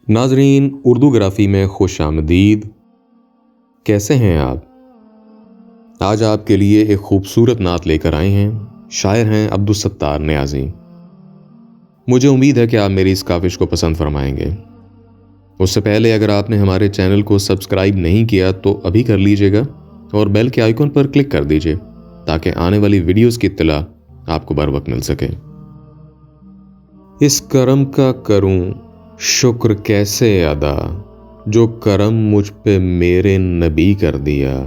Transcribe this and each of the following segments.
ناظرین، اردو گرافی میں خوش آمدید۔ کیسے ہیں آپ؟ آج آپ کے لیے ایک خوبصورت نعت لے کر آئے ہیں۔ شاعر ہیں عبدالستار نیازی۔ مجھے امید ہے کہ آپ میری اس کاوش کو پسند فرمائیں گے۔ اس سے پہلے اگر آپ نے ہمارے چینل کو سبسکرائب نہیں کیا تو ابھی کر لیجئے گا اور بیل کے آئیکن پر کلک کر دیجئے تاکہ آنے والی ویڈیوز کی اطلاع آپ کو بر وقت مل سکے۔ اس کرم کا کروں شکر کیسے ادا، جو کرم مجھ پہ میرے نبی کر دیا۔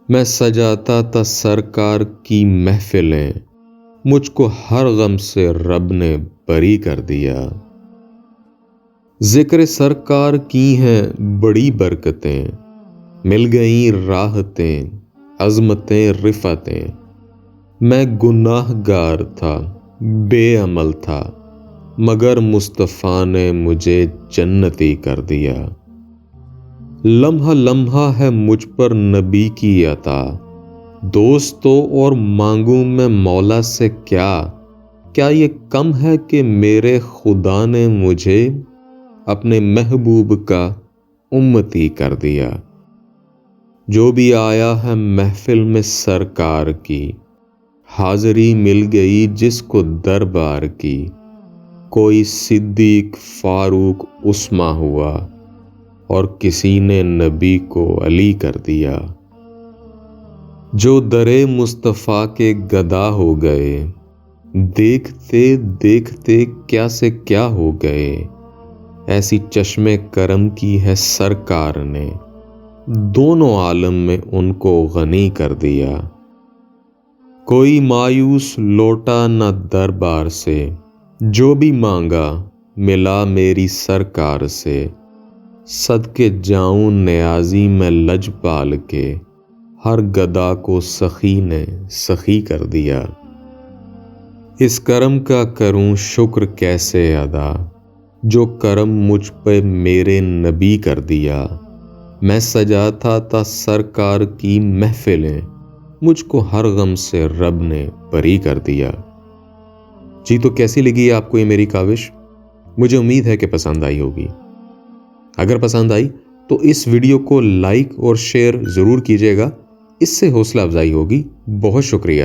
میں سجاتا تھا سرکار کی محفلیں، مجھ کو ہر غم سے رب نے بری کر دیا۔ ذکر سرکار کی ہیں بڑی برکتیں، مل گئیں راحتیں عظمتیں رفعتیں۔ میں گناہ گار تھا بے عمل تھا، مگر مصطفیٰ نے مجھے جنتی کر دیا۔ لمحہ لمحہ ہے مجھ پر نبی کی عطا، دوستو اور مانگوں میں مولا سے کیا یہ کم ہے کہ میرے خدا نے مجھے اپنے محبوب کا امتی کر دیا۔ جو بھی آیا ہے محفل میں سرکار کی، حاضری مل گئی جس کو دربار کی۔ کوئی صدیق فاروق عثمان ہوا اور کسی نے نبی کو علی کر دیا۔ جو درے مصطفیٰ کے گدا ہو گئے، دیکھتے دیکھتے کیا سے کیا ہو گئے۔ ایسی چشم کرم کی ہے سرکار نے، دونوں عالم میں ان کو غنی کر دیا۔ کوئی مایوس لوٹا نہ دربار سے، جو بھی مانگا ملا میری سرکار سے۔ صدقے جاؤں نیازی میں لجپال کے، ہر گدا کو سخی نے سخی کر دیا۔ اس کرم کا کروں شکر کیسے ادا، جو کرم مجھ پہ میرے نبی کر دیا۔ میں سجاتا تھا سرکار کی محفلیں، مجھ کو ہر غم سے رب نے بری کر دیا۔ جی تو کیسی لگی آپ کو یہ میری کاوش؟ مجھے امید ہے کہ پسند آئی ہوگی۔ اگر پسند آئی تو اس ویڈیو کو لائک اور شیئر ضرور کیجیے گا، اس سے حوصلہ افزائی ہوگی۔ بہت شکریہ۔